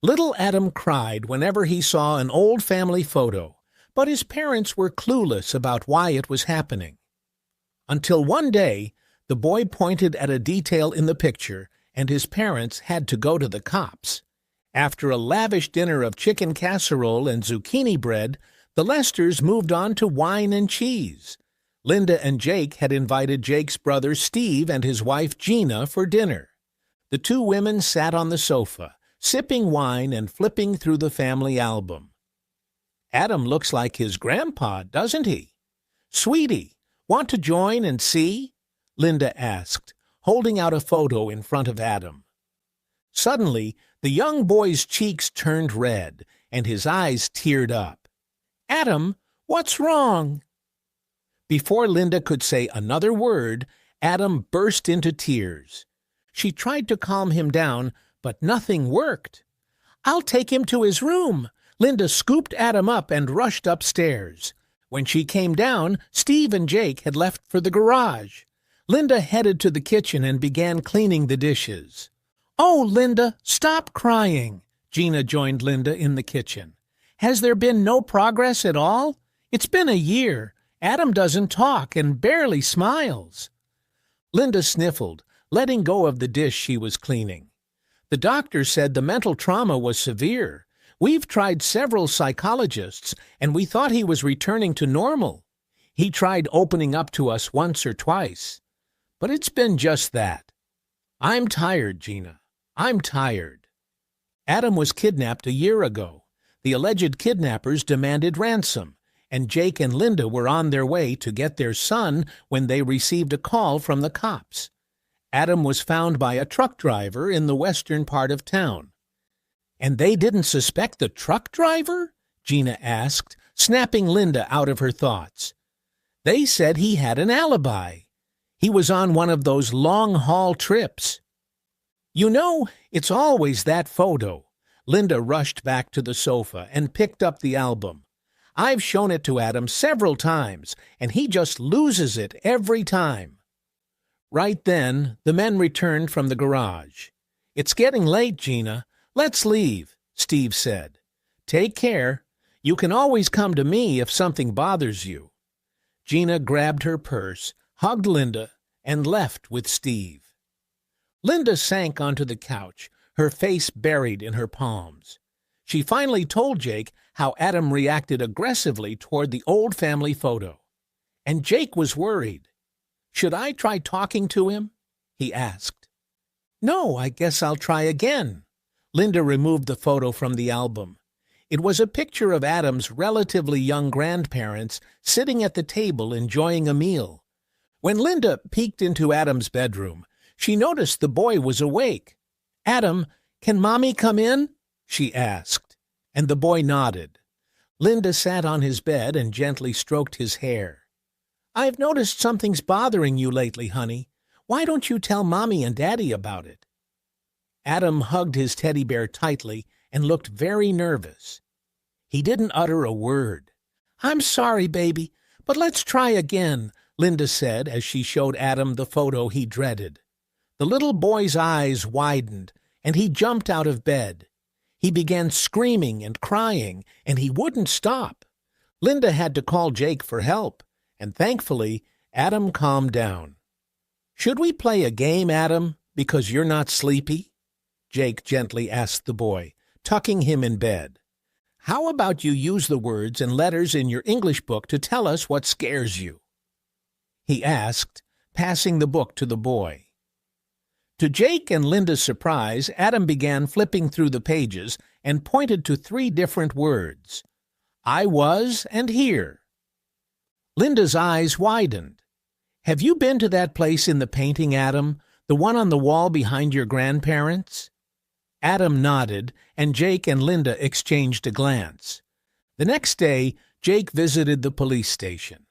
Little Adam cried whenever he saw an old family photo, but his parents were clueless about why it was happening. Until one day, the boy pointed at a detail in the picture, and his parents had to go to the cops. After a lavish dinner of chicken casserole and zucchini bread, the Lesters moved on to wine and cheese. Linda and Jake had invited Jake's brother Steve and his wife Gina for dinner. The two women sat on the sofa, sipping wine and flipping through the family album. "Adam looks like his grandpa, doesn't he?" "Sweetie, want to join and see?" Linda asked, holding out a photo in front of Adam. Suddenly, the young boy's cheeks turned red, and his eyes teared up. "Adam, what's wrong?" Before Linda could say another word, Adam burst into tears. She tried to calm him down, but nothing worked. "I'll take him to his room." Linda scooped Adam up and rushed upstairs. When she came down, Steve and Jake had left for the garage. Linda headed to the kitchen and began cleaning the dishes. "Oh, Linda, stop crying." Gina joined Linda in the kitchen. "Has there been no progress at all? It's been a year. Adam doesn't talk and barely smiles." Linda sniffled, letting go of the dish she was cleaning. "The doctor said the mental trauma was severe. We've tried several psychologists, and we thought he was returning to normal. He tried opening up to us once or twice. But it's been just that. I'm tired, Gina. I'm tired." Adam was kidnapped a year ago. The alleged kidnappers demanded ransom, and Jake and Linda were on their way to get their son when they received a call from the cops. Adam was found by a truck driver in the western part of town. "And they didn't suspect the truck driver?" Gina asked, snapping Linda out of her thoughts. "They said he had an alibi. He was on one of those long-haul trips." "You know, it's always that photo." Linda rushed back to the sofa and picked up the album. "I've shown it to Adam several times, and he just loses it every time." Right then, the men returned from the garage. "It's getting late, Gina. Let's leave," Steve said. "Take care. You can always come to me if something bothers you." Gina grabbed her purse, hugged Linda, and left with Steve. Linda sank onto the couch, her face buried in her palms. She finally told Jake how Adam reacted aggressively toward the old family photo. And Jake was worried. "Should I try talking to him?" he asked. "No, I guess I'll try again." Linda removed the photo from the album. It was a picture of Adam's relatively young grandparents sitting at the table enjoying a meal. When Linda peeked into Adam's bedroom, she noticed the boy was awake. "Adam, can Mommy come in?" she asked, and the boy nodded. Linda sat on his bed and gently stroked his hair. "I've noticed something's bothering you lately, honey. Why don't you tell Mommy and Daddy about it?" Adam hugged his teddy bear tightly and looked very nervous. He didn't utter a word. "I'm sorry, baby, but let's try again," Linda said as she showed Adam the photo he dreaded. The little boy's eyes widened, and he jumped out of bed. He began screaming and crying, and he wouldn't stop. Linda had to call Jake for help, and thankfully, Adam calmed down. "Should we play a game, Adam, because you're not sleepy?" Jake gently asked the boy, tucking him in bed. "How about you use the words and letters in your English book to tell us what scares you?" he asked, passing the book to the boy. To Jake and Linda's surprise, Adam began flipping through the pages and pointed to 3 different words: "I was" and "here." Linda's eyes widened. "Have you been to that place in the painting, Adam, the one on the wall behind your grandparents?" Adam nodded, and Jake and Linda exchanged a glance. The next day, Jake visited the police station.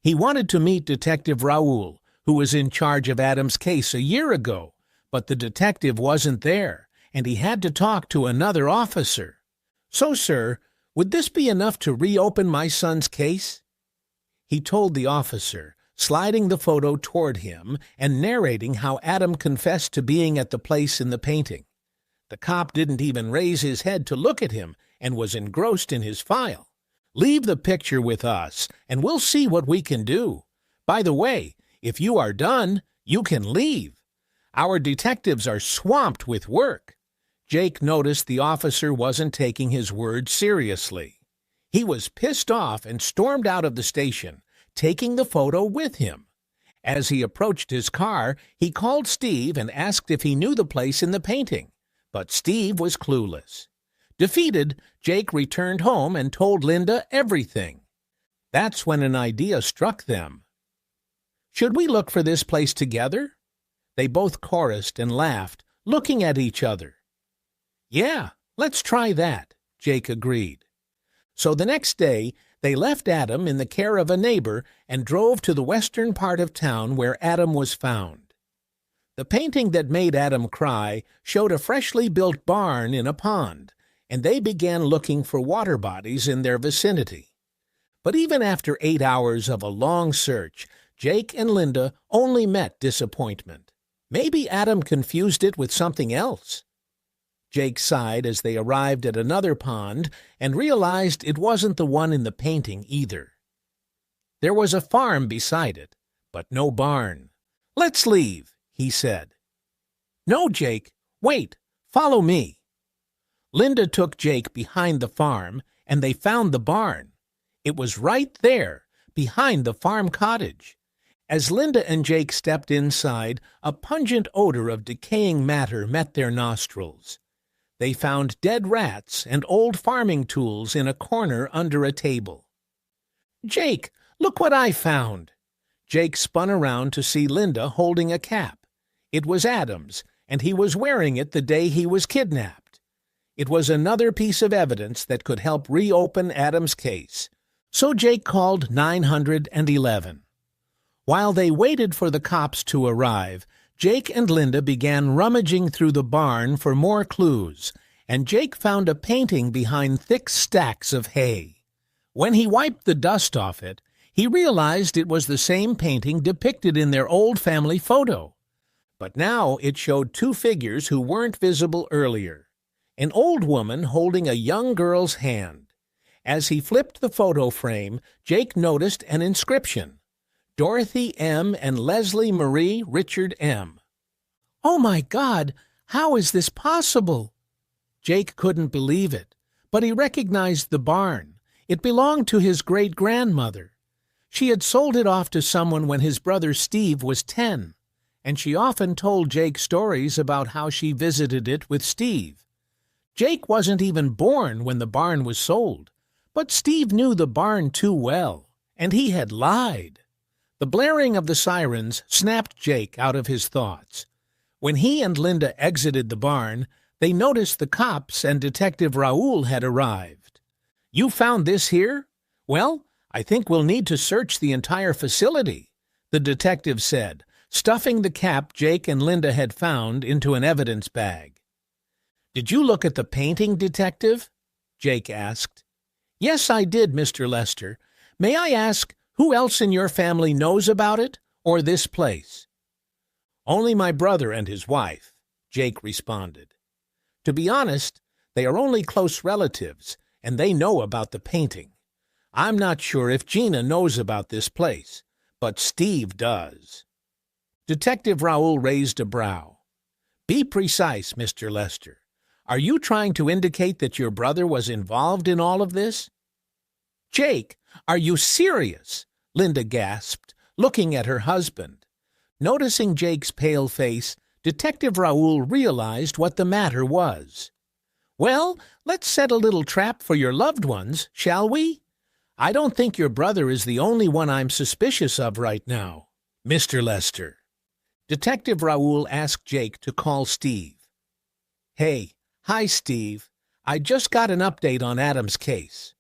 He wanted to meet Detective Raoul, who was in charge of Adam's case a year ago, but the detective wasn't there, and he had to talk to another officer. "So, sir, would this be enough to reopen my son's case?" He told the officer, sliding the photo toward him and narrating how Adam confessed to being at the place in the painting. The cop didn't even raise his head to look at him and was engrossed in his file. "Leave the picture with us, and we'll see what we can do. By the way, if you are done, you can leave. Our detectives are swamped with work." Jake noticed the officer wasn't taking his words seriously. He was pissed off and stormed out of the station, taking the photo with him. As he approached his car, he called Steve and asked if he knew the place in the painting, but Steve was clueless. Defeated, Jake returned home and told Linda everything. That's when an idea struck them. "Should we look for this place together?" They both chorused and laughed, looking at each other. "Yeah, let's try that," Jake agreed. So the next day, they left Adam in the care of a neighbor and drove to the western part of town where Adam was found. The painting that made Adam cry showed a freshly built barn in a pond, and they began looking for water bodies in their vicinity. But even after 8 hours of a long search, Jake and Linda only met disappointment. Maybe Adam confused it with something else. Jake sighed as they arrived at another pond and realized it wasn't the one in the painting either. There was a farm beside it, but no barn. "Let's leave," he said. "No, Jake, wait, follow me." Linda took Jake behind the farm, and they found the barn. It was right there, behind the farm cottage. As Linda and Jake stepped inside, a pungent odor of decaying matter met their nostrils. They found dead rats and old farming tools in a corner under a table. "Jake, look what I found!" Jake spun around to see Linda holding a cap. It was Adam's, and he was wearing it the day he was kidnapped. It was another piece of evidence that could help reopen Adam's case. So Jake called 911. While they waited for the cops to arrive, Jake and Linda began rummaging through the barn for more clues, and Jake found a painting behind thick stacks of hay. When he wiped the dust off it, he realized it was the same painting depicted in their old family photo. But now it showed two figures who weren't visible earlier. An old woman holding a young girl's hand. As he flipped the photo frame, Jake noticed an inscription: Dorothy M. and Leslie Marie Richard M. "Oh my God, how is this possible?" Jake couldn't believe it, but he recognized the barn. It belonged to his great-grandmother. She had sold it off to someone when his brother Steve was 10, and she often told Jake stories about how she visited it with Steve. Jake wasn't even born when the barn was sold, but Steve knew the barn too well, and he had lied. The blaring of the sirens snapped Jake out of his thoughts. When he and Linda exited the barn, they noticed the cops and Detective Raoul had arrived. "You found this here? Well, I think we'll need to search the entire facility," the detective said, stuffing the cap Jake and Linda had found into an evidence bag. "Did you look at the painting, Detective?" Jake asked. "Yes, I did, Mr. Lester. May I ask, who else in your family knows about it, or this place?" "Only my brother and his wife," Jake responded. "To be honest, they are only close relatives, and they know about the painting. I'm not sure if Gina knows about this place, but Steve does." Detective Raoul raised a brow. "Be precise, Mr. Lester. Are you trying to indicate that your brother was involved in all of this?" "Jake, are you serious?" Linda gasped, looking at her husband. Noticing Jake's pale face, Detective Raoul realized what the matter was. "Well, let's set a little trap for your loved ones, shall we? I don't think your brother is the only one I'm suspicious of right now, Mr. Lester." Detective Raoul asked Jake to call Steve. "Hey, hi, Steve. I just got an update on Adam's case.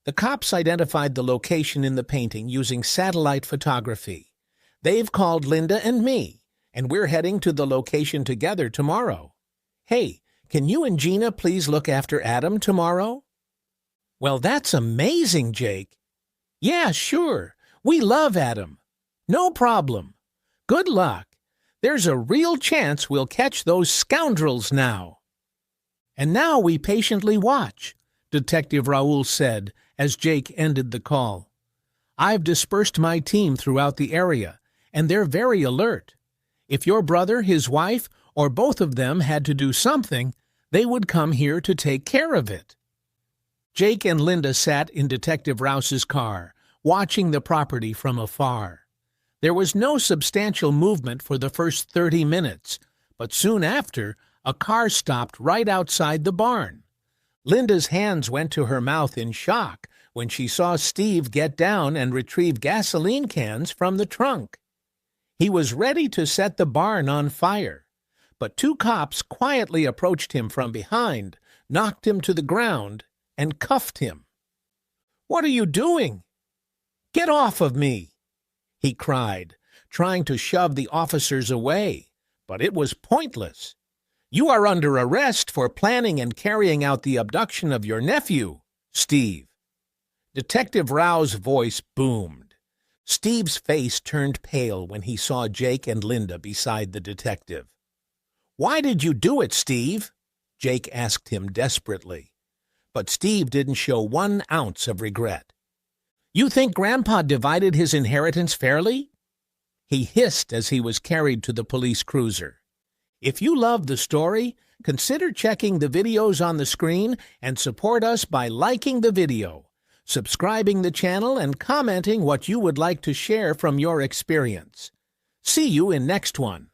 The cops identified the location in the painting using satellite photography. They've called Linda and me, and we're heading to the location together tomorrow. Hey, can you and Gina please look after Adam tomorrow?" "Well, that's amazing, Jake." "Yeah, sure. We love Adam." "No problem. Good luck. There's a real chance we'll catch those scoundrels now." And now we patiently watch, Detective Raoul said as Jake ended the call. I've dispersed my team throughout the area, and they're very alert. If your brother, his wife, or both of them had to do something, they would come here to take care of it. Jake and Linda sat in Detective Rouse's car, watching the property from afar. There was no substantial movement for the first 30 minutes, but soon after, a car stopped right outside the barn. Linda's hands went to her mouth in shock when she saw Steve get down and retrieve gasoline cans from the trunk. He was ready to set the barn on fire, but two cops quietly approached him from behind, knocked him to the ground, and cuffed him. "What are you doing? Get off of me!" he cried, trying to shove the officers away, but it was pointless. "You are under arrest for planning and carrying out the abduction of your nephew, Steve." Detective Rao's voice boomed. Steve's face turned pale when he saw Jake and Linda beside the detective. "Why did you do it, Steve?" Jake asked him desperately. But Steve didn't show 1 ounce of regret. "You think Grandpa divided his inheritance fairly?" he hissed as he was carried to the police cruiser. If you love the story, consider checking the videos on the screen and support us by liking the video, subscribing the channel, and commenting what you would like to share from your experience. See you in next one.